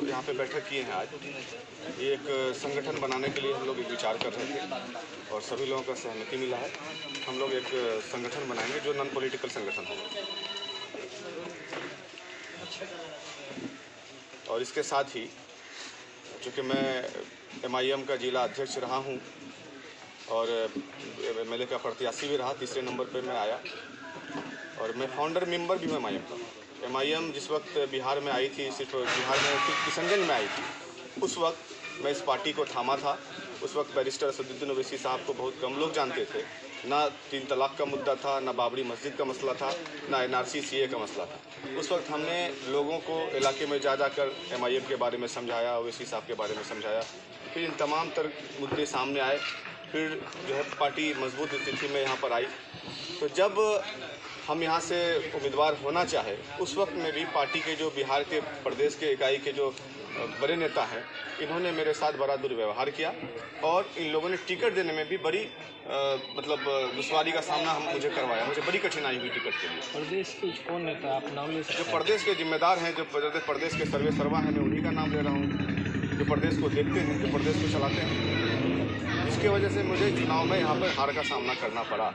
यहाँ पे बैठक किए हैं आज। ये एक संगठन बनाने के लिए हम लोग एक विचार कर रहे थे और सभी लोगों का सहमति मिला है। हम लोग एक संगठन बनाएंगे जो नॉन पॉलिटिकल संगठन होगा। और इसके साथ ही चूँकि मैं MIM का जिला अध्यक्ष रहा हूँ और MLA का प्रत्याशी भी रहा, तीसरे नंबर पे मैं आया और मैं फाउंडर मेंबर भी हूँ MIM का। MIM जिस वक्त बिहार में आई थी, सिर्फ बिहार में सिर्फ किशनगंज में आई थी, उस वक्त मैं इस पार्टी को थामा था। उस वक्त बैरिस्टर असदुद्दीन ओवैसी साहब को बहुत कम लोग जानते थे। ना 3 तलाक का मुद्दा था, ना बाबरी मस्जिद का मसला था, ना NRC CA का मसला था। उस वक्त हमने लोगों को इलाके में जा कर MIM के बारे में समझाया, ओवैसी साहब के बारे में समझाया। फिर इन तमाम मुद्दे सामने आए, फिर जो है पार्टी मजबूत स्थिति में यहाँ पर आई। तो जब हम यहाँ से उम्मीदवार होना चाहे, उस वक्त में भी पार्टी के जो बिहार के प्रदेश के इकाई के जो बड़े नेता हैं, इन्होंने मेरे साथ बड़ा दुर्व्यवहार किया और इन लोगों ने टिकट देने में भी बड़ी दुश्वारी का सामना मुझे करवाया। मुझे बड़ी कठिनाई हुई टिकट के लिए। प्रदेश के कौन नेता आप नाम ले सकते हैं? जो प्रदेश के जिम्मेदार हैं, जो प्रदेश के सर्वे सर्वा हैं, मैं उन्हीं का नाम ले रहा हूँ। जो प्रदेश को देखते हैं, जो प्रदेश को चलाते हैं, इसके वजह से मुझे चुनाव में यहाँ पर हार का सामना करना पड़ा।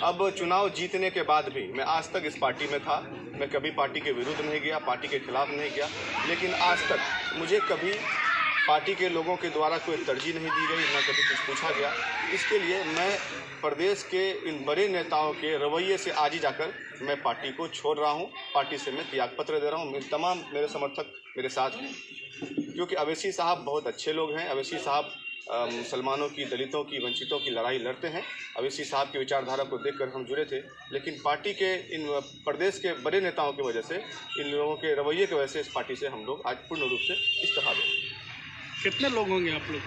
अब चुनाव जीतने के बाद भी मैं आज तक इस पार्टी में था। मैं कभी पार्टी के विरुद्ध नहीं गया, पार्टी के खिलाफ नहीं गया, लेकिन आज तक मुझे कभी पार्टी के लोगों के द्वारा कोई तरजीह नहीं दी गई, ना कभी कुछ पूछा गया। इसके लिए मैं प्रदेश के इन बड़े नेताओं के रवैये से आज ही जाकर मैं पार्टी को छोड़ रहा हूँ। पार्टी से मैं त्यागपत्र दे रहा हूँ। तमाम मेरे समर्थक मेरे साथ हैं, क्योंकि ओवैसी साहब बहुत अच्छे लोग हैं। ओवैसी साहब मुसलमानों की, दलितों की, वंचितों की लड़ाई लड़ते हैं। ओवैसी साहब की विचारधारा को देखकर हम जुड़े थे, लेकिन पार्टी के इन प्रदेश के बड़े नेताओं की वजह से, इन लोगों के रवैये की वजह से इस पार्टी से हम लोग आज पूर्ण रूप से इस्तीफा दें। कितने लोग होंगे आप लोग?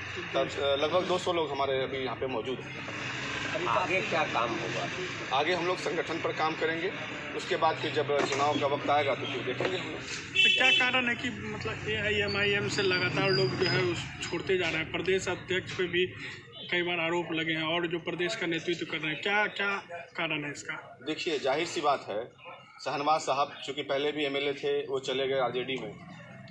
लगभग 200 लोग हमारे अभी यहाँ पे मौजूद हैं। आगे क्या काम होगा? आगे हम लोग संगठन पर काम करेंगे। उसके बाद फिर जब चुनाव का वक्त आएगा तो फिर देखेंगे हम लोग। तो क्या कारण है कि मतलब MIM से लगातार लोग जो है उस छोड़ते जा रहे हैं? प्रदेश अध्यक्ष पे भी कई बार आरोप लगे हैं और जो प्रदेश का नेतृत्व कर रहे हैं, क्या क्या कारण है इसका? देखिए, जाहिर सी बात है, शहनवाज साहब चूँकि पहले भी MLA थे, वो चले गए RJD में।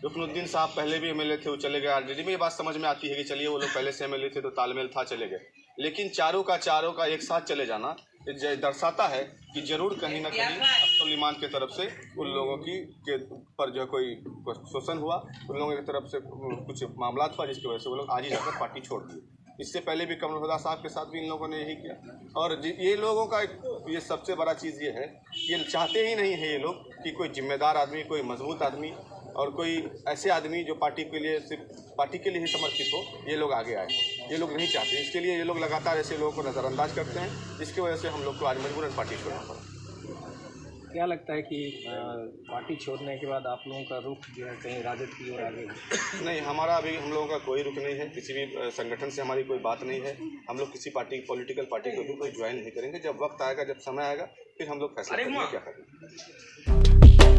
रुकनुद्दीन साहब पहले भी MLA थे, वो चले गए RJD में। ये बात समझ में आती है कि चलिए वो लोग पहले से MLA थे तो तालमेल था, चले गए। लेकिन चारों का एक साथ चले जाना दर्शाता है कि जरूर कहीं ना कहीं अब्दुल ईमान के तरफ से उन लोगों के पर जो कोई शोषण हुआ, उन लोगों की तरफ से कुछ मामला हुआ, जिसकी वजह से वो लोग आज ही जाकर पार्टी छोड़ दिए। इससे पहले भी कमल हुदा साहब के साथ भी इन लोगों ने यही किया। और ये लोगों का ये सबसे बड़ा चीज़ ये है, ये चाहते ही नहीं है ये लोग कि कोई जिम्मेदार आदमी, कोई मजबूत आदमी और कोई ऐसे आदमी जो पार्टी के लिए, सिर्फ पार्टी के लिए ही समर्पित हो, ये लोग आगे आए। ये लोग नहीं चाहते। इसके लिए ये लोग लगातार ऐसे लोगों को नज़रअंदाज करते हैं, जिसकी वजह से हम लोग को आज मजबूरन पार्टी छोड़ना पड़ा। क्या लगता है कि पार्टी छोड़ने के बाद आप लोगों का रुख जो है कहीं राजद की ओर आगे? नहीं, हमारा अभी हम लोगों का कोई रुख नहीं है। किसी भी संगठन से हमारी कोई बात नहीं है। हम लोग किसी पार्टी, पॉलिटिकल पार्टी को भी कोई ज्वाइन नहीं करेंगे। जब वक्त आएगा, जब समय आएगा, फिर हम लोग फैसला करेंगे क्या करेंगे।